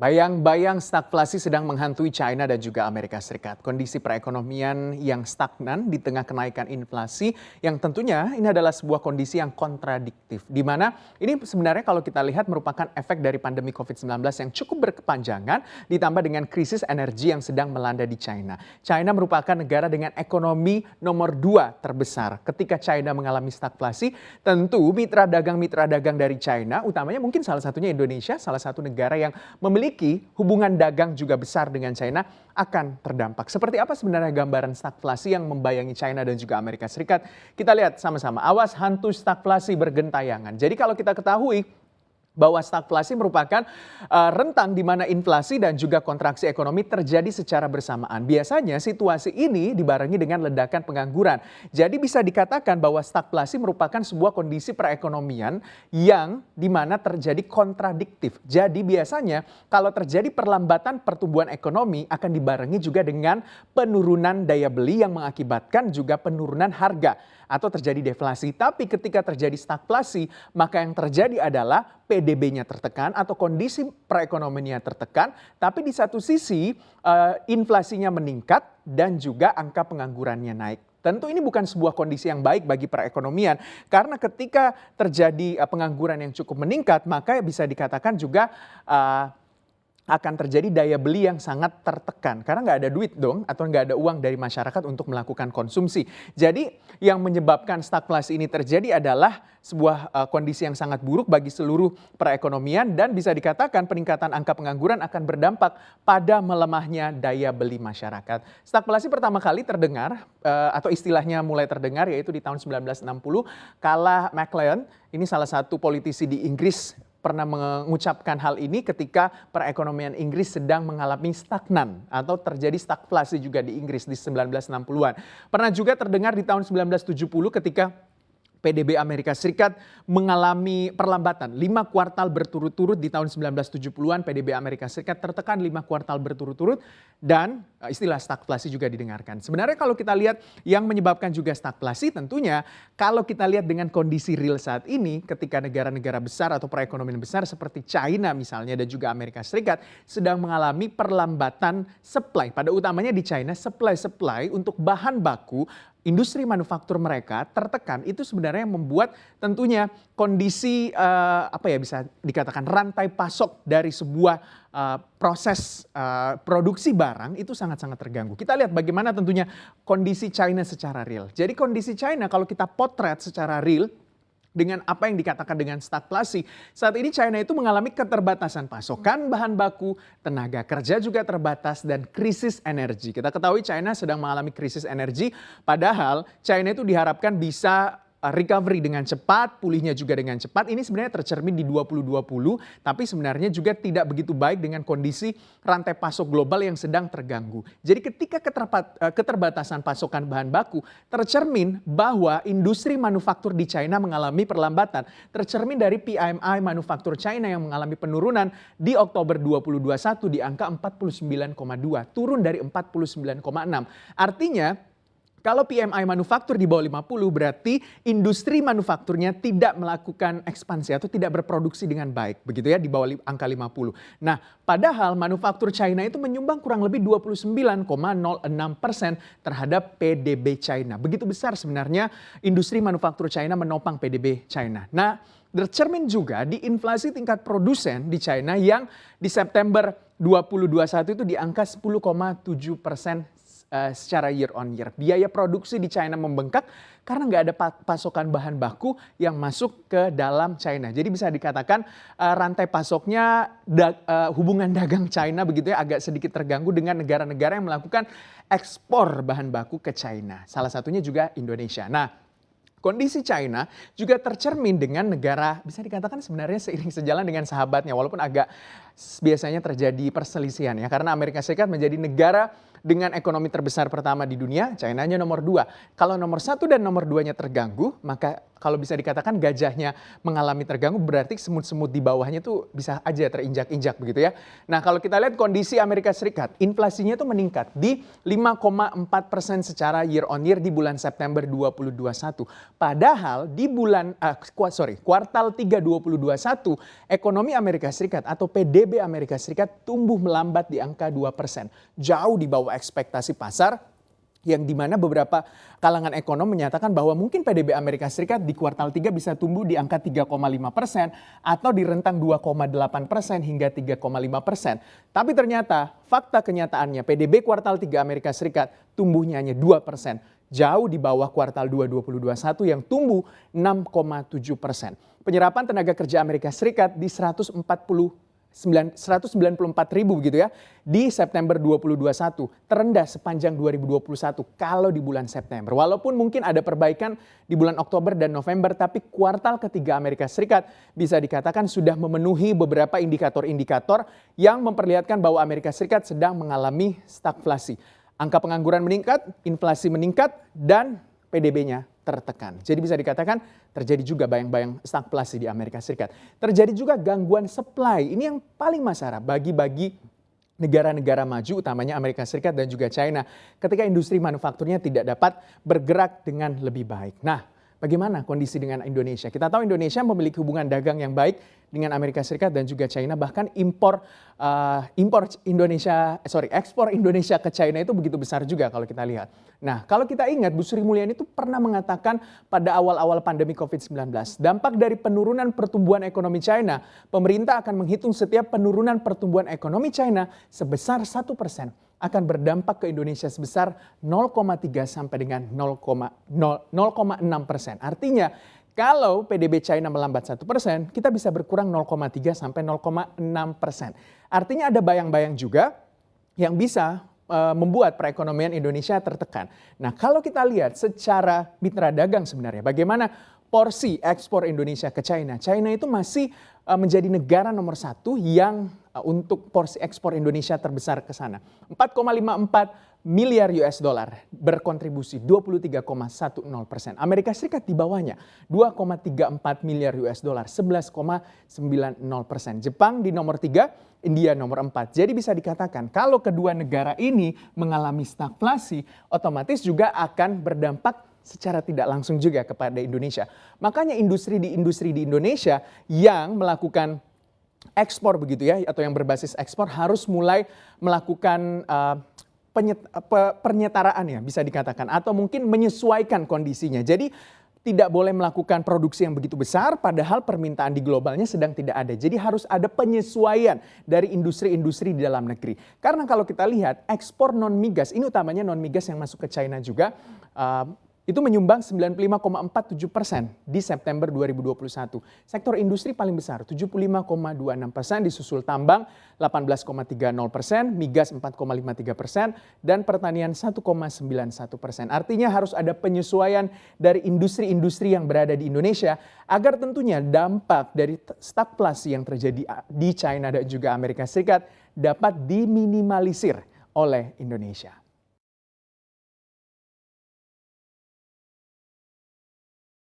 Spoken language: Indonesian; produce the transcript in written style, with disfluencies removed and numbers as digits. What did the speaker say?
Bayang-bayang stagflasi sedang menghantui China dan juga Amerika Serikat. Kondisi perekonomian yang stagnan di tengah kenaikan inflasi yang tentunya ini adalah sebuah kondisi yang kontradiktif. Di mana ini sebenarnya kalau kita lihat merupakan efek dari pandemi COVID-19 yang cukup berkepanjangan ditambah dengan krisis energi yang sedang melanda di China. China merupakan negara dengan ekonomi nomor 2 terbesar. Ketika China mengalami stagflasi, tentu mitra dagang dari China, utamanya mungkin salah satunya Indonesia, salah satu negara yang memiliki hubungan dagang juga besar dengan China akan terdampak. Seperti apa sebenarnya gambaran stagflasi yang membayangi China dan juga Amerika Serikat? Kita lihat sama-sama. Awas hantu stagflasi bergentayangan. Jadi kalau kita ketahui bahwa stagflasi merupakan rentang di mana inflasi dan juga kontraksi ekonomi terjadi secara bersamaan. Biasanya situasi ini dibarengi dengan ledakan pengangguran. Jadi bisa dikatakan bahwa stagflasi merupakan sebuah kondisi perekonomian yang di mana terjadi kontradiktif. Jadi biasanya kalau terjadi perlambatan pertumbuhan ekonomi akan dibarengi juga dengan penurunan daya beli yang mengakibatkan juga penurunan harga atau terjadi deflasi. Tapi ketika terjadi stagflasi, maka yang terjadi adalah PDB-nya tertekan atau kondisi perekonomiannya tertekan, tapi di satu sisi inflasinya meningkat dan juga angka penganggurannya naik. Tentu ini bukan sebuah kondisi yang baik bagi perekonomian karena ketika terjadi pengangguran yang cukup meningkat, maka bisa dikatakan juga akan terjadi daya beli yang sangat tertekan. Karena nggak ada duit dong atau nggak ada uang dari masyarakat untuk melakukan konsumsi. Jadi yang menyebabkan stagflasi ini terjadi adalah sebuah kondisi yang sangat buruk bagi seluruh perekonomian dan bisa dikatakan peningkatan angka pengangguran akan berdampak pada melemahnya daya beli masyarakat. Stagflasi pertama kali terdengar atau istilahnya mulai terdengar yaitu di tahun 1960 kala Maclean, ini salah satu politisi di Inggris, pernah mengucapkan hal ini ketika perekonomian Inggris sedang mengalami stagnan atau terjadi stagflasi juga di Inggris di 1960-an. Pernah juga terdengar di tahun 1970 ketika PDB Amerika Serikat mengalami perlambatan 5 kuartal berturut-turut di tahun 1970-an. PDB Amerika Serikat tertekan 5 kuartal berturut-turut dan istilah stagflasi juga didengarkan. Sebenarnya kalau kita lihat yang menyebabkan juga stagflasi tentunya kalau kita lihat dengan kondisi real saat ini ketika negara-negara besar atau perekonomian besar seperti China misalnya dan juga Amerika Serikat sedang mengalami perlambatan supply. Pada utamanya di China supply untuk bahan baku industri manufaktur mereka tertekan, itu sebenarnya yang membuat tentunya kondisi bisa dikatakan rantai pasok dari sebuah proses produksi barang itu sangat-sangat terganggu. Kita lihat bagaimana tentunya kondisi China secara real. Jadi kondisi China kalau kita potret secara real dengan apa yang dikatakan dengan stagflasi, saat ini China itu mengalami keterbatasan pasokan bahan baku, tenaga kerja juga terbatas, dan krisis energi. Kita ketahui China sedang mengalami krisis energi, padahal China itu diharapkan bisa recovery dengan cepat, pulihnya juga dengan cepat. Ini sebenarnya tercermin di 2020, tapi sebenarnya juga tidak begitu baik dengan kondisi rantai pasok global yang sedang terganggu. Jadi ketika keterbatasan pasokan bahan baku tercermin bahwa industri manufaktur di China mengalami perlambatan. Tercermin dari PMI manufaktur China yang mengalami penurunan di Oktober 2021 di angka 49,2, turun dari 49,6. Artinya kalau PMI manufaktur di bawah 50 berarti industri manufakturnya tidak melakukan ekspansi atau tidak berproduksi dengan baik. Begitu ya di bawah angka 50. Nah padahal manufaktur China itu menyumbang kurang lebih 29,06% terhadap PDB China. Begitu besar sebenarnya industri manufaktur China menopang PDB China. Nah tercermin juga di inflasi tingkat produsen di China yang di September 2021 itu di angka 10,7% secara year on year. Biaya produksi di China membengkak karena nggak ada pasokan bahan baku yang masuk ke dalam China. Jadi bisa dikatakan rantai pasoknya hubungan dagang China begitu ya agak sedikit terganggu dengan negara-negara yang melakukan ekspor bahan baku ke China. Salah satunya juga Indonesia. Nah, kondisi China juga tercermin dengan negara bisa dikatakan sebenarnya seiring sejalan dengan sahabatnya walaupun agak biasanya terjadi perselisihan ya karena Amerika Serikat menjadi negara dengan ekonomi terbesar pertama di dunia, China-nya nomor 2. Kalau nomor 1 dan nomor 2-nya terganggu, maka kalau bisa dikatakan gajahnya mengalami terganggu, berarti semut-semut di bawahnya tuh bisa aja terinjak-injak begitu ya. Nah kalau kita lihat kondisi Amerika Serikat, inflasinya tuh meningkat di 5,4% secara year on year di bulan September 2021. Padahal di kuartal 3 2021, ekonomi Amerika Serikat atau PDB Amerika Serikat tumbuh melambat di angka 2%. Jauh di bawah ekspektasi pasar, yang dimana beberapa kalangan ekonom menyatakan bahwa mungkin PDB Amerika Serikat di kuartal 3 bisa tumbuh di angka 3,5% atau di rentang 2,8% hingga 3,5%. Tapi ternyata fakta kenyataannya PDB kuartal 3 Amerika Serikat tumbuhnya hanya 2%. Jauh di bawah kuartal 2 2021 yang tumbuh 6,7%. Penyerapan tenaga kerja Amerika Serikat di 194 ribu begitu ya di September 2021, terendah sepanjang 2021 kalau di bulan September. Walaupun mungkin ada perbaikan di bulan Oktober dan November, tapi kuartal ketiga Amerika Serikat bisa dikatakan sudah memenuhi beberapa indikator-indikator yang memperlihatkan bahwa Amerika Serikat sedang mengalami stagflasi. Angka pengangguran meningkat, inflasi meningkat, dan PDB-nya tertekan. Jadi bisa dikatakan terjadi juga bayang-bayang stagflasi di Amerika Serikat. Terjadi juga gangguan supply. Ini yang paling masalah bagi negara-negara maju, utamanya Amerika Serikat dan juga China, ketika industri manufakturnya tidak dapat bergerak dengan lebih baik. Nah, bagaimana kondisi dengan Indonesia? Kita tahu Indonesia memiliki hubungan dagang yang baik dengan Amerika Serikat dan juga China. Bahkan ekspor Indonesia ke China itu begitu besar juga kalau kita lihat. Nah, kalau kita ingat Bu Sri Mulyani itu pernah mengatakan pada awal-awal pandemi COVID-19, dampak dari penurunan pertumbuhan ekonomi China, pemerintah akan menghitung setiap penurunan pertumbuhan ekonomi China sebesar 1% akan berdampak ke Indonesia sebesar 0,3 sampai dengan 0,6%. Artinya kalau PDB China melambat 1%, kita bisa berkurang 0,3 sampai 0,6%. Artinya ada bayang-bayang juga yang bisa membuat perekonomian Indonesia tertekan. Nah, kalau kita lihat secara mitra dagang sebenarnya, bagaimana porsi ekspor Indonesia ke China? China itu masih menjadi negara nomor 1 yang untuk porsi ekspor Indonesia terbesar ke sana. 4,54 miliar US dollar berkontribusi 23,10%. Amerika Serikat di bawahnya 2,34 miliar US dollar 11,90%. Jepang di nomor 3, India nomor 4. Jadi bisa dikatakan kalau kedua negara ini mengalami stagflasi, otomatis juga akan berdampak secara tidak langsung juga kepada Indonesia. Makanya industri di Indonesia yang melakukan ekspor begitu ya, atau yang berbasis ekspor harus mulai melakukan penyetaraan ya bisa dikatakan, atau mungkin menyesuaikan kondisinya. Jadi tidak boleh melakukan produksi yang begitu besar padahal permintaan di globalnya sedang tidak ada. Jadi harus ada penyesuaian dari industri-industri di dalam negeri. Karena kalau kita lihat ekspor non-migas, ini utamanya non-migas yang masuk ke China juga, itu menyumbang 95,47% di September 2021. Sektor industri paling besar 75,26%, disusul tambang 18,30%, migas 4,53%, dan pertanian 1,91%. Artinya harus ada penyesuaian dari industri-industri yang berada di Indonesia agar tentunya dampak dari stagflasi yang terjadi di China dan juga Amerika Serikat dapat diminimalisir oleh Indonesia.